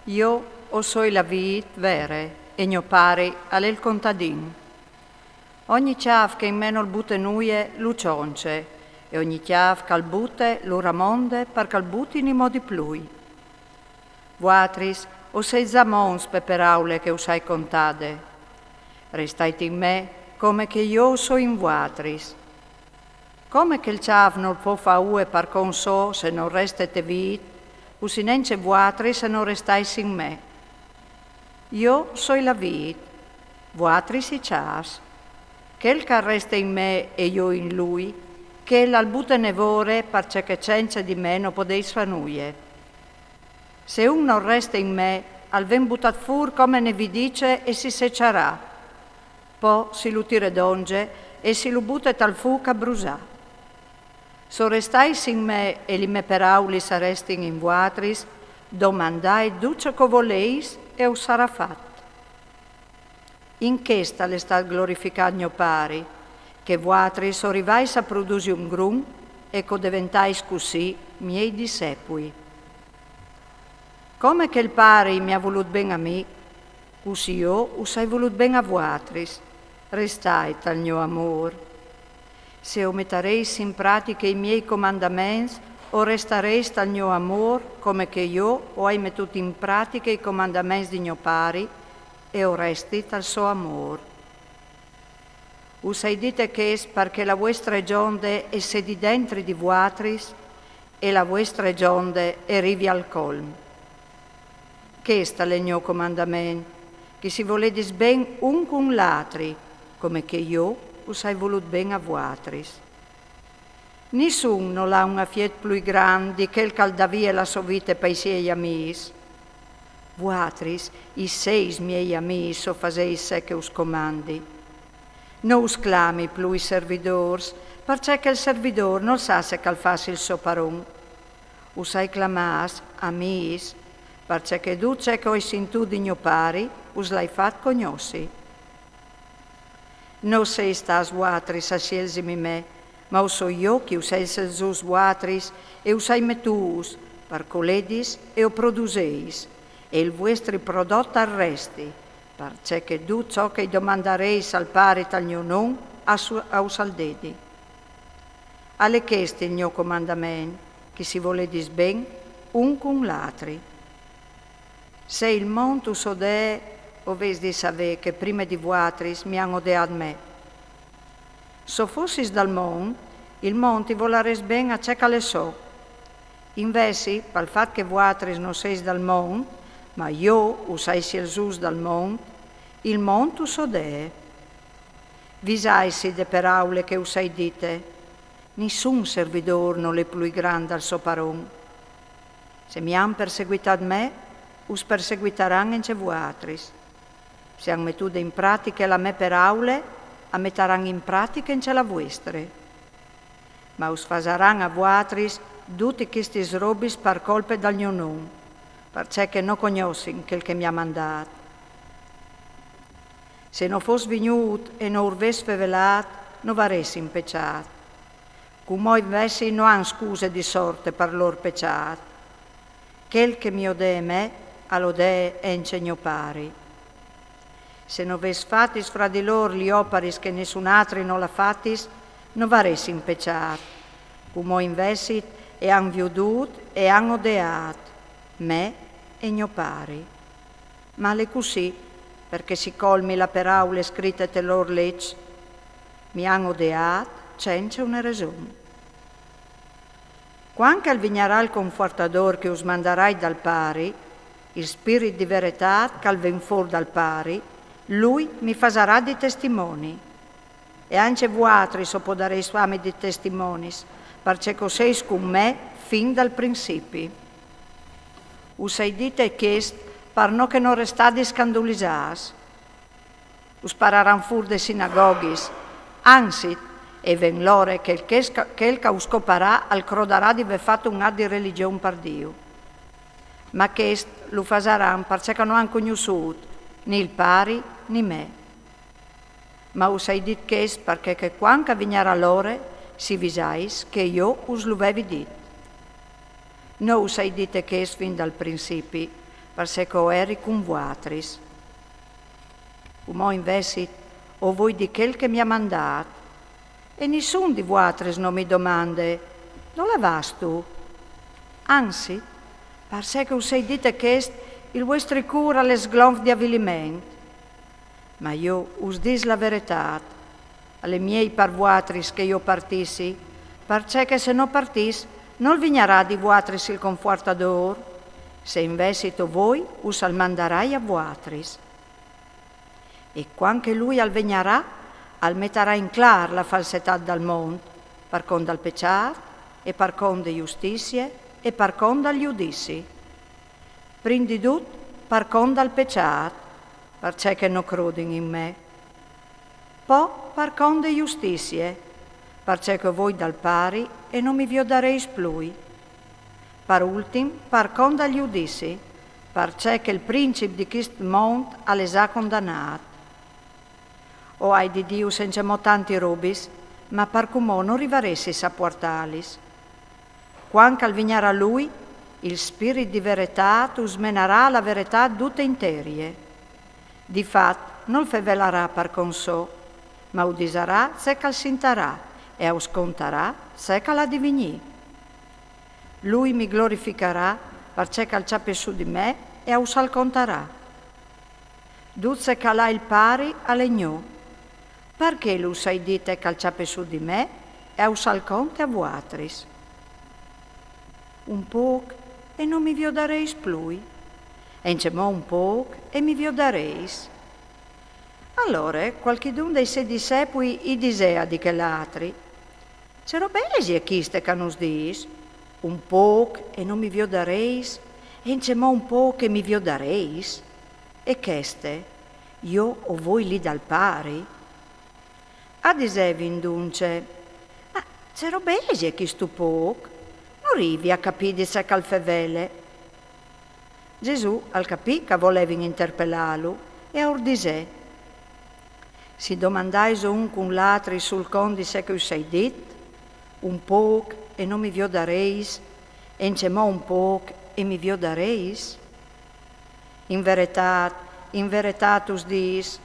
Io o soi la vit vere e mio pari all'el contadin. Ogni chiav che in me non butte nuie lu cionce e ogni chiav che al butte lu ramonde per che al butti ni modi plui. Vuatris o sei zamons peperaule che usai contade. Restait in me come che io so in vuatris. Come che il chiav non può fa ue par con so se non restete vit, usinence vuatris se non restais in me. Io soi la vit, vuatris i chiavs. Quel che resta in me e io in lui, che l'albute nevore parce che senza di me non podeis fanuie. Se un non resta in me, al ven butat fur come ne vi dice e si secciarà. Po si lu tire donge e si lu butet al fuca brusà. So restais in me e li me perauli sarestin in vuatris, domandai duce co voleis e o sarà fatto. In che sta l'estat glorificat mio pari, che vuatris orivais a produsi un grum e co diventais così miei discepui. Come che il pari mi ha volut ben a me, così io usai volut ben a vuatris, restait al mio amor. Se omettareis in pratica i miei comandaments, o restareis al mio amor, come che io ho mettuto in pratica i comandaments di mio pari, e o restit al suo amor. Usai dite che es perché la vostra gionde è sedi dentro di vuatris e la vostra gionde è rivi al colm. Che sta le mio comandament, che si voledis ben un con l'altri, come che io usai volut ben a vuatris. Nessun non ha una fiet più grande che il caldavia la sovite per i suoi amis. Vuatris, i seis miei amis, so faseis se che us comandi. Non us clami più i servidors, perché che il servidor non sa se cal fas il so paron. Usai clamas, amis, perché che duce che oi sintu di mio pari, us l'hai fat cognossi. Non sei stas vuatris a scielsimi me, ma so io che usai selsus vuatris e usai metuus, per coledis e o produseis, e il vostri prodotto arresti, perché che du ciò che domandareis al pari tal mio non a saldedi. Alle chesti il mio comandament, che si voledis ben un con l'altri. Se il monto sodè, oves di savè che prima di vuatris mi han odeat me. So fossis dal mon, il monti volares ben a ceca le so. Invesi, pal fat che vuatris non seis dal mon, ma io usai selsus dal mon, il montu sodè. Visaisi de peraule che usai dite, nessun servidor non le più grande al so paron. Se mi han perseguitat me, us perseguitaran ence vuatris. Se han mettude in pratica la me peraule, ammetteran in pratica ence la vostre. Ma us fasaran a vuatris tutti questi robis per colpe dal mio non, perché che non cognossin quel che mi ha mandato. Se non fos vegnut e non urves fevelat, non varesi impecciat. Come invece non han scuse di sorte per lor pecciat. Quel che mi odee me, all'odee ence mio pari. Se non ves fatis fra di lor li oparis che nessun altri non la fatis, non varesi impecciat. Come invesit e han viudut e han odeat me e mio pari. Male così, perché si colmi la peraule scritte te lor legge, mi han odeat senza una ragione. Quando al vignerà il confortador che us mandarai dal pari, il spirito di verità che al ven for dal pari, lui mi fasarà di testimoni. E anche vuatri so podareis fame di testimonis, perché coseis con me fin dal principi. Usai dite chest per no che non restadi scandalizzas. Us pararan fur de sinagoghis, ansit, e ven l'ore che il che us scoparà al crodarà di aver fatto un atto di religione per Dio. Ma chest lo fasaran perché non han conosciuto né il pari né me. Ma usai dit chest perché che quando vignerà l'ore si visais che io us lo avevi dit. Non usai dite chest fin dal principi, perseco eri cum vuatris. Umo invessit, o voi di quel che mi ha mandato, e nessun di vuatris non mi domande, dove vas tu? Anzi, perseco usai dite che il vostro cura le sglonf di avvilimento. Ma io us dis la verità, alle miei par vuatris che io partissi, perché se no partis, non vignerà di vuatris il confortador, se invesito voi us al mandarai a vuatris. E quando lui al vignerà, al metterà in clar la falsità dal mondo, par con dal pecciar, e par con de giustizie, e par con dal giudizi. Prindi tut, par con dal pecciar, perché non crodin in me. Poi par con de giustizie, perché voi dal pari e non mi viodareis plui. Per ultim, par con dal giudizi, perché il principe di questo mondo les ha condannato. O ai di Dio senza mo tanti robis, ma par come non rivaressi a portalis. Quando al vignarà lui, il spirito di verità usmenarà la verità tutta interie. Di fatto non fevelarà par conso, ma udisarà se cal sintarà e auscontarà se cal adivigni. Lui mi glorificherà perché cal ciappe su di me e ausal contarà. Duzze cal ha il pari all'egno, perché lu sai dite cal ciappe su di me e ausal conte a vuatris. Un poc e non mi viodareis plui. Encemò un poc e mi viodareis. Allora, qualchidun dei sei discepoli i disea di che l'altri. C'ero besi e chiste che nos dis, un poc e non mi viodareis, encemò un poc e mi viodareis. E cheste, io o voi lì dal pari? A disevin dunque, ma c'ero besi e chistu poc, non rivi a capire se cal fevele. Gesù al capì che volevin interpellarlo e ordisè. Si domandais un con l'altri sul condice che us sei dit, un poc e non mi viodareis, e encemò un poc e mi viodareis? In verità us dis,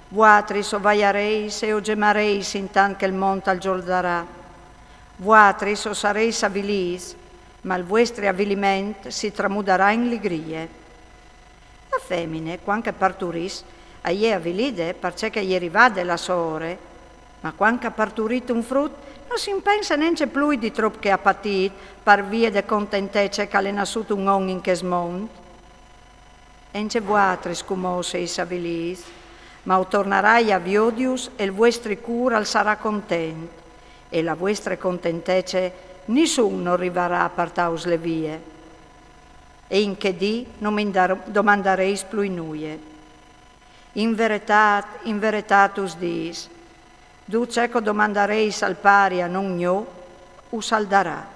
vuatris o vaiareis e o gemareis intant che il monte al giordarà. Vuatris o sareis avilis, ma il vostro avvilimento si tramudarà in ligrie. La femmine, quando parturis, a ie avvilide perché gli rivade la sore, ma quando ha parturito un frutto, non si pensa neanche più di troppo che ha patito per via de contentezze che le nasciuto un on in che smont. Ence vuatris come seis avvilis, ma tornarai a viodius e il vostro cura sarà contento, e la vostra contentezze nessuno arriverà per taus le vie. E in che dì non mi domandareis più in nuie. In verità us dis, du ceco domandareis al pari a non gno, us al darà.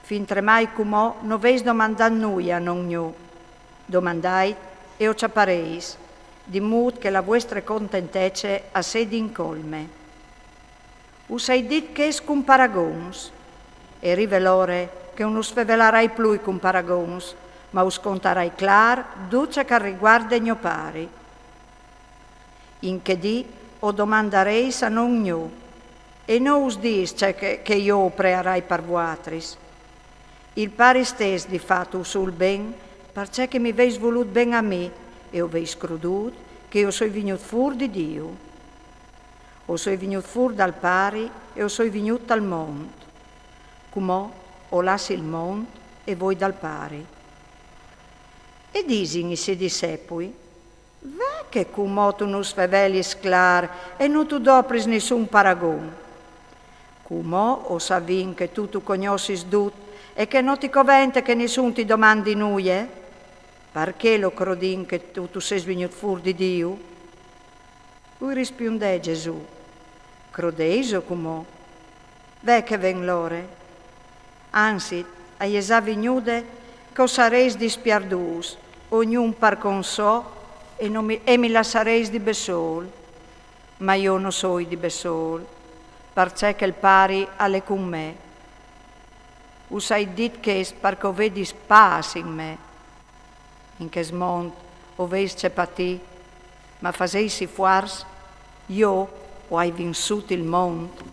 Fin tremai cumò non veis domandat nuia a non gno, domandai e o ciapareis, di modo che la vostra contentezze a sedi in colme. Us hai dit che es cum paragons, e rivelore che non us fevelarai più con paragons, ma us contarai clar duce che riguarda gno pari. In che dì o domandareis a non gno, e non us dis che io prearai per vuatris. Il pari stes di fatto sul ben, perché mi veis volut ben a me, e o veis credut che io soi vegnut fur di Dio. O soi vegnut fur dal pari e o soi vegnut dal mondo. Cumò o lassi il mondo e voi dal pari. E disin i sei discepoli, ve che cumò tu nus fevelis clar e non tu dopris nessun paragon. Cumò o savin che tu cognossis dut e che non ti covente che nessun ti domandi nuie? Perché lo crodin che tu sei vegnut fur di Dio? Lui rispondè Gesù, crodeiso cumò, ve che ven lore? Anzi, a Iesa vignude, che sareis dispiardus, ognun par consò, e mi lassareis di besol. Ma io non soi di besol, perché il pari alle con me. Us hai dit che es perché vedis pas in me. in che smont, oveis c'è patì, ma faseisi fuars, io ho hai vissuto il mondo.